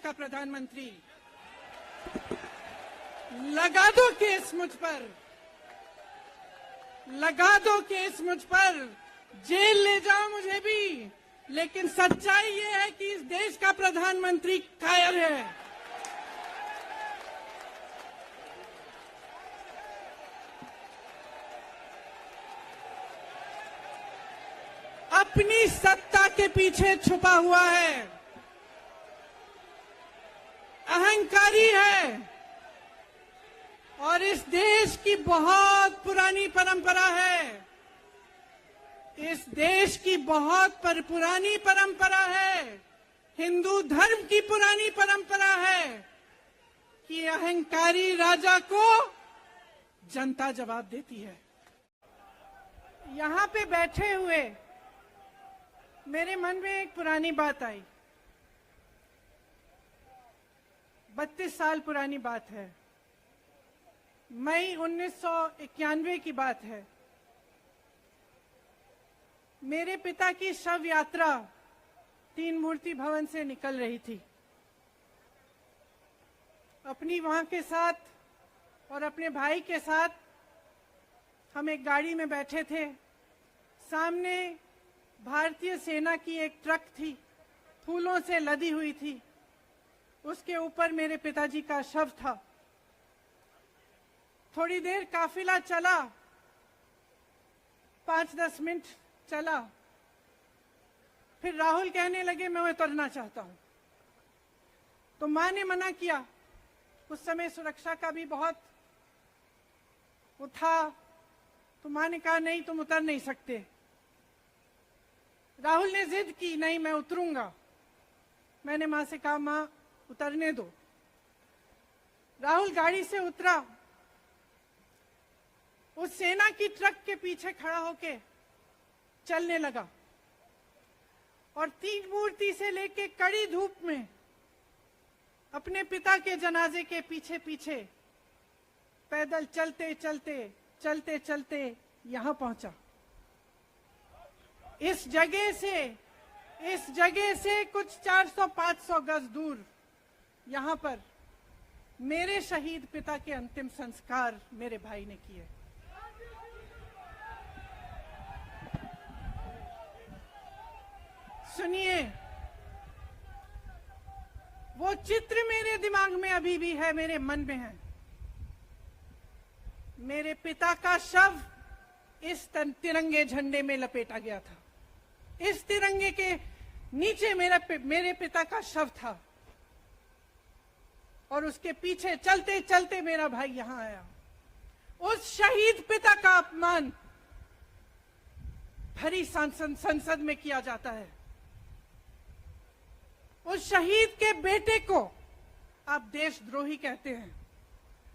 का प्रधानमंत्री। लगा दो केस मुझ पर, लगा दो केस मुझ पर, जेल ले जाओ मुझे भी, लेकिन सच्चाई ये है कि इस देश का प्रधानमंत्री कायर है। अपनी सत्ता के पीछे छुपा हुआ है, अहंकारी है, और इस देश की बहुत पुरानी परंपरा है, इस देश की बहुत पुरानी परंपरा है, हिंदू धर्म की पुरानी परंपरा है कि अहंकारी राजा को जनता जवाब देती है। यहां पे बैठे हुए मेरे मन में एक पुरानी बात आई, 32 साल पुरानी बात है, मई 1991 की बात है। मेरे पिता की शव यात्रा तीन मूर्ति भवन से निकल रही थी। अपनी मां के साथ और अपने भाई के साथ हम एक गाड़ी में बैठे थे। सामने भारतीय सेना की एक ट्रक थी, फूलों से लदी हुई थी, उसके ऊपर मेरे पिताजी का शव था। थोड़ी देर काफिला चला, 5-10 मिनट चला, फिर राहुल कहने लगे मैं उतरना चाहता हूं। तो मां ने मना किया, उस समय सुरक्षा का भी बहुत वो था, तो मां ने कहा नहीं तुम उतर नहीं सकते। राहुल ने जिद की, नहीं मैं उतरूंगा। मैंने मां से कहा मां उतरने दो। राहुल गाड़ी से उतरा, उस सेना की ट्रक के पीछे खड़ा होके चलने लगा, और तीन मूर्ति से लेके कड़ी धूप में अपने पिता के जनाजे के पीछे पीछे पैदल चलते चलते चलते चलते यहां पहुंचा। इस जगह से कुछ 400-500 गज दूर यहां पर मेरे शहीद पिता के अंतिम संस्कार मेरे भाई ने किए। सुनिए, वो चित्र मेरे दिमाग में अभी भी है, मेरे मन में है। मेरे पिता का शव इस तिरंगे झंडे में लपेटा गया था, इस तिरंगे के नीचे मेरे पिता का शव था, और उसके पीछे चलते चलते मेरा भाई यहां आया। उस शहीद पिता का अपमान भरी संसद में किया जाता है। उस शहीद के बेटे को आप देशद्रोही कहते हैं,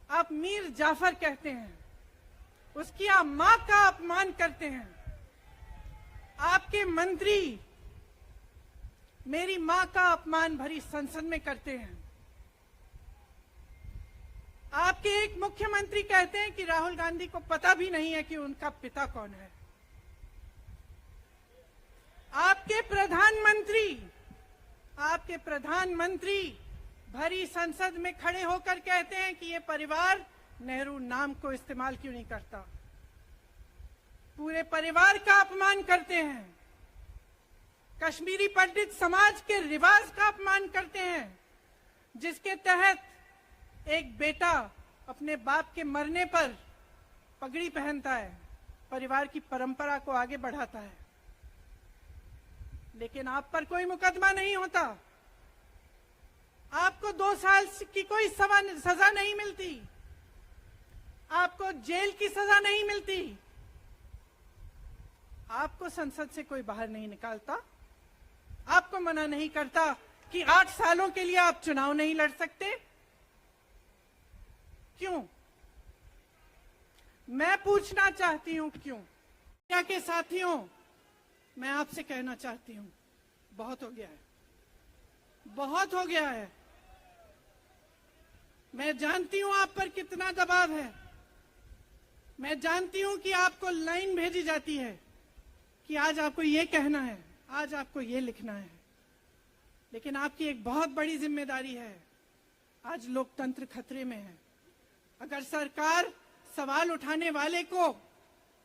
आप मीर जाफर कहते हैं, उसकी आप मां का अपमान करते हैं। आपके मंत्री मेरी मां का अपमान भरी संसद में करते हैं। आपके एक मुख्यमंत्री कहते हैं कि राहुल गांधी को पता भी नहीं है कि उनका पिता कौन है। आपके प्रधानमंत्री भरी संसद में खड़े होकर कहते हैं कि ये परिवार नेहरू नाम को इस्तेमाल क्यों नहीं करता। पूरे परिवार का अपमान करते हैं। कश्मीरी पंडित समाज के रिवाज का अपमान करते हैं, जिसके तहत एक बेटा अपने बाप के मरने पर पगड़ी पहनता है, परिवार की परंपरा को आगे बढ़ाता है। लेकिन आप पर कोई मुकदमा नहीं होता, आपको 2 साल की कोई सजा नहीं मिलती, आपको जेल की सजा नहीं मिलती, आपको संसद से कोई बाहर नहीं निकालता, आपको मना नहीं करता कि 8 सालों के लिए आप चुनाव नहीं लड़ सकते। क्यों? मैं पूछना चाहती हूं क्यों? क्या के साथियों, मैं आपसे कहना चाहती हूं, बहुत हो गया है, बहुत हो गया है। मैं जानती हूं आप पर कितना दबाव है। मैं जानती हूं कि आपको लाइन भेजी जाती है कि आज आपको ये कहना है, आज आपको ये लिखना है। लेकिन आपकी एक बहुत बड़ी जिम्मेदारी है। आज लोकतंत्र खतरे में है। अगर सरकार सवाल उठाने वाले को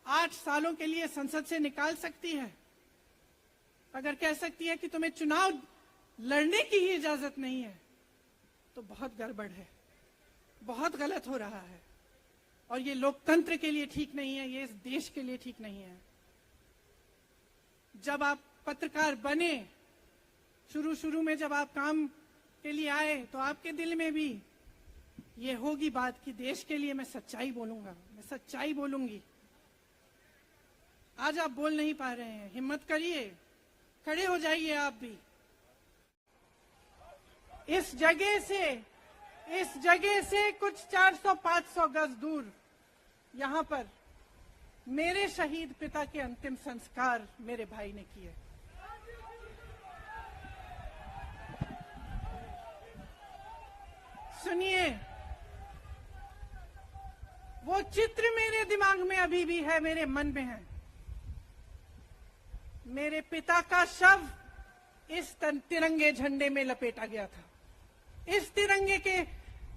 8 सालों के लिए संसद से निकाल सकती है, अगर कह सकती है कि तुम्हें चुनाव लड़ने की ही इजाजत नहीं है, तो बहुत गड़बड़ है, बहुत गलत हो रहा है। और ये लोकतंत्र के लिए ठीक नहीं है, ये इस देश के लिए ठीक नहीं है। जब आप पत्रकार बने, शुरू में जब आप काम के लिए आए, तो आपके दिल में भी ये होगी बात कि देश के लिए मैं सच्चाई बोलूंगा, मैं सच्चाई बोलूंगी। आज आप बोल नहीं पा रहे हैं, हिम्मत करिए, खड़े हो जाइए आप भी। इस जगह से कुछ 400-500 गज दूर यहां पर मेरे शहीद पिता के अंतिम संस्कार मेरे भाई ने किए। सुनिए, वो चित्र मेरे दिमाग में अभी भी है, मेरे मन में है। मेरे पिता का शव इस तिरंगे झंडे में लपेटा गया था। इस तिरंगे के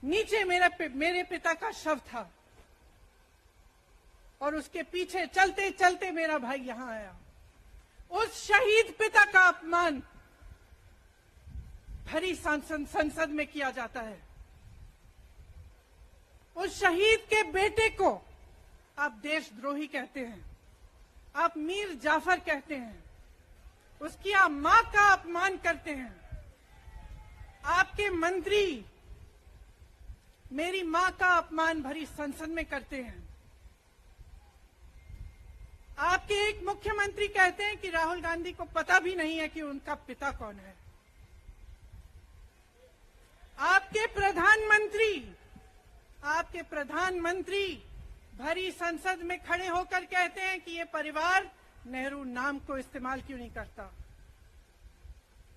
नीचे मेरे पिता का शव था, और उसके पीछे चलते चलते मेरा भाई यहां आया। उस शहीद पिता का अपमान भरी संसद में किया जाता है। उस शहीद के बेटे को आप देशद्रोही कहते हैं, आप मीर जाफर कहते हैं, उसकी आप मां का अपमान करते हैं। आपके मंत्री मेरी मां का अपमान भरी संसद में करते हैं। आपके एक मुख्यमंत्री कहते हैं कि राहुल गांधी को पता भी नहीं है कि उनका पिता कौन है। आपके प्रधानमंत्री भरी संसद में खड़े होकर कहते हैं कि ये परिवार नेहरू नाम को इस्तेमाल क्यों नहीं करता।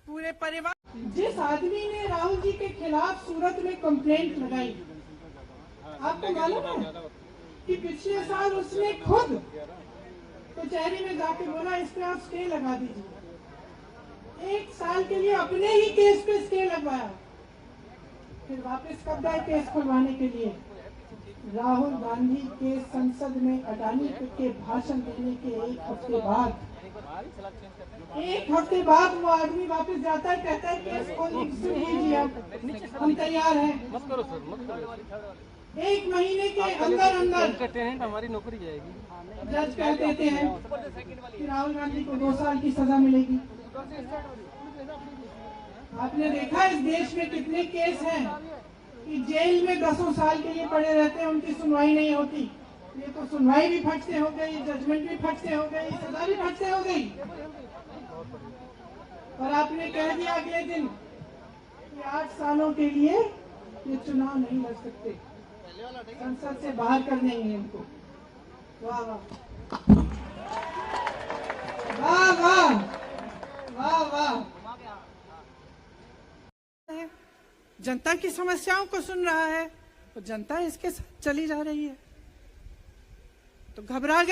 पूरे परिवार, जिस आदमी ने राहुल जी के खिलाफ सूरत में कंप्लेंट लगाई, आपको मालूम है कि पिछले साल उसने खुद कचहरी में जाके बोला इस पे आप स्टे लगा दीजिए। 1 साल के लिए अपने ही केस पे स्टे लगवाया। फिर वापस कब गए केस खुलवाने के लिए? राहुल गांधी के संसद में अडानी के भाषण देने के 1 हफ्ते बाद वो आदमी वापस जाता है, कहता है केस खोल लीजिए, हम तैयार हैं। 1 महीने के अंदर हमारी नौकरी जाएगी। जज कह देते हैं कि राहुल गांधी को 2 साल की सजा मिलेगी। आपने देखा इस देश में कितने केस हैं कि जेल में 10 साल के लिए पड़े रहते हैं, उनकी सुनवाई नहीं होती। ये तो सुनवाई भी फट से हो गई, जजमेंट भी फट से हो गई, सजा भी फट से हो गई। और आपने कह दिया अगले दिन कि 8 सालों के लिए ये चुनाव नहीं लड़ सकते, संसद से बाहर कर देंगे इनको। वाह वाह वाह वाह वाह वाह। जनता की समस्याओं को सुन रहा है, तो जनता इसके साथ चली जा रही है। तो घबरा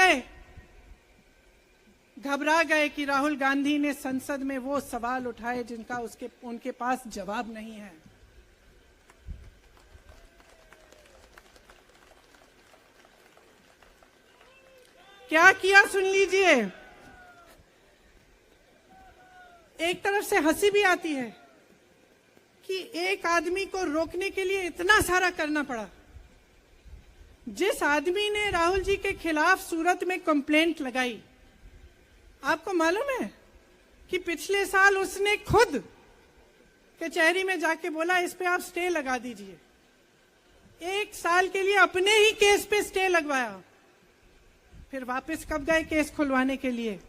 गए कि राहुल गांधी ने संसद में वो सवाल उठाए जिनका उनके पास जवाब नहीं है। क्या किया सुन लीजिए। एक तरफ से हंसी भी आती है कि एक आदमी को रोकने के लिए इतना सारा करना पड़ा। जिस आदमी ने राहुल जी के खिलाफ सूरत में कंप्लेंट लगाई, आपको मालूम है कि पिछले साल उसने खुद कचहरी में जाके बोला इस पे आप स्टे लगा दीजिए। 1 साल के लिए अपने ही केस पे स्टे लगवाया। फिर वापस कब गए केस खुलवाने के लिए?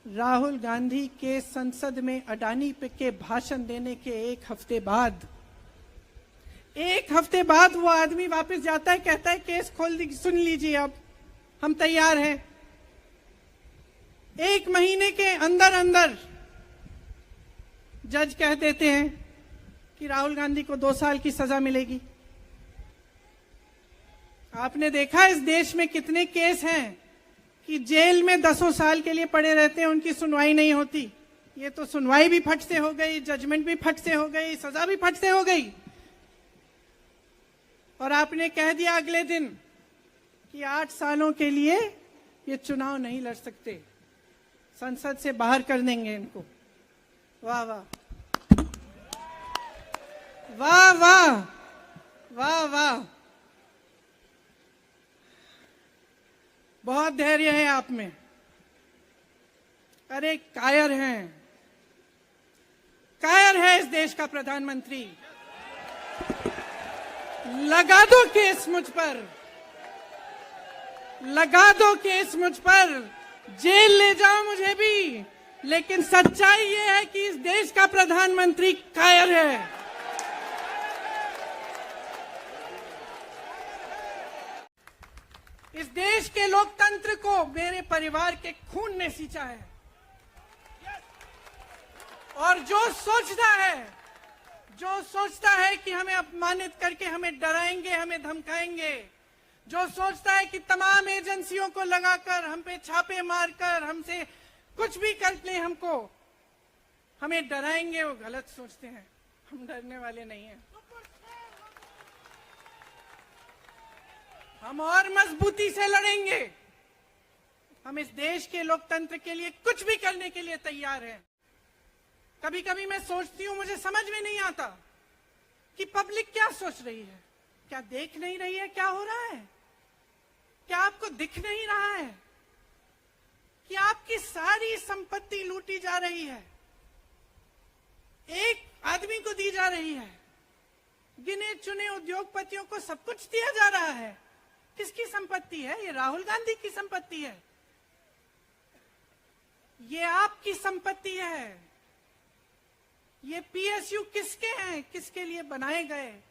राहुल गांधी के संसद में अडानी के भाषण देने के 1 हफ्ते बाद। 1 हफ्ते बाद वो आदमी वापस जाता है, कहता है केस खोल दी, सुन लीजिए अब हम तैयार हैं। 1 महीने के अंदर जज कह देते हैं कि राहुल गांधी को 2 साल की सजा मिलेगी। आपने देखा इस देश में कितने केस हैं कि जेल में 10 साल के लिए पड़े रहते हैं, उनकी सुनवाई नहीं होती। ये तो सुनवाई भी फट से हो गई, जजमेंट भी फट से हो गई, सजा भी फट से हो गई, और आपने कह दिया अगले दिन कि 8 सालों के लिए ये चुनाव नहीं लड़ सकते, संसद से बाहर कर देंगे इनको। वाह वाह वाह वाह वाह वाह, बहुत धैर्य है आप में। अरे कायर हैं, कायर है इस देश का प्रधानमंत्री। लगा दो केस मुझ पर, लगा दो केस मुझ पर, जेल ले जाओ मुझे भी, लेकिन सच्चाई ये है कि इस देश का प्रधानमंत्री कायर है। इस देश के लोकतंत्र को मेरे परिवार के खून ने सींचा है, और जो सोचता है कि हमें अपमानित करके हमें डराएंगे, हमें धमकाएंगे, जो सोचता है कि तमाम एजेंसियों को लगाकर हम पे छापे मारकर हमसे कुछ भी कर ले, हमको हमें डराएंगे, वो गलत सोचते हैं। हम डरने वाले नहीं हैं। हम और मजबूती से लड़ेंगे। हम इस देश के लोकतंत्र के लिए कुछ भी करने के लिए तैयार हैं। कभी कभी मैं सोचती हूं, मुझे समझ में नहीं आता कि पब्लिक क्या सोच रही है। क्या देख नहीं रही है क्या हो रहा है? क्या आपको दिख नहीं रहा है कि आपकी सारी संपत्ति लूटी जा रही है, एक आदमी को दी जा रही है, गिने चुने उद्योगपतियों को सब कुछ दिया जा रहा है। किसकी संपत्ति है? ये राहुल गांधी की संपत्ति है, ये आपकी संपत्ति है। ये पीएसयू किसके हैं? किसके लिए बनाए गए?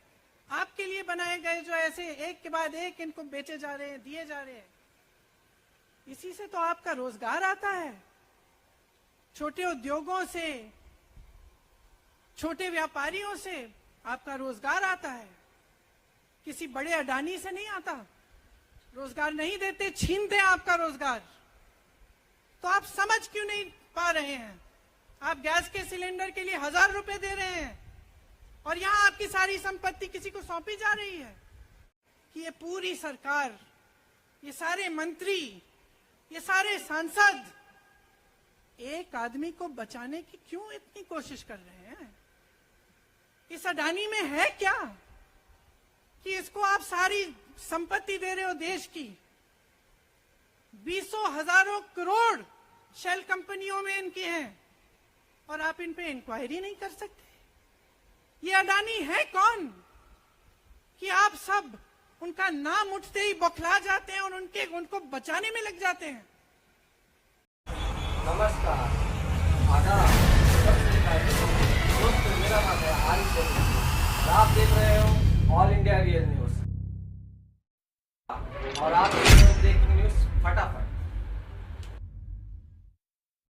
आपके लिए बनाए गए, जो ऐसे एक के बाद एक इनको बेचे जा रहे हैं, दिए जा रहे हैं। इसी से तो आपका रोजगार आता है। छोटे उद्योगों से, छोटे व्यापारियों से आपका रोजगार आता है। किसी बड़े अडानी से नहीं आता। रोजगार नहीं देते, छीनते हैं आपका रोजगार। तो आप समझ क्यों नहीं पा रहे हैं? आप गैस के सिलेंडर के लिए 1000 रुपए दे रहे हैं, और यहां आपकी सारी संपत्ति किसी को सौंपी जा रही है। कि ये पूरी सरकार, ये सारे मंत्री, ये सारे सांसद एक आदमी को बचाने की क्यों इतनी कोशिश कर रहे हैं? इस अडानी में है क्या कि इसको आप सारी संपत्ति दे रहे हो देश की? 20 हजारों करोड़ शेल कंपनियों में इनकी हैं, और आप इन पे इंक्वायरी नहीं कर सकते? ये अडानी है कौन कि आप सब उनका नाम उठते ही बौखला जाते हैं और उनको बचाने में लग जाते हैं? नमस्कार, आदाब, दोस्तों, मेरा नाम है आरिफ और आप देख रहे हो ऑल इंडिया रियल न्यूज। और आप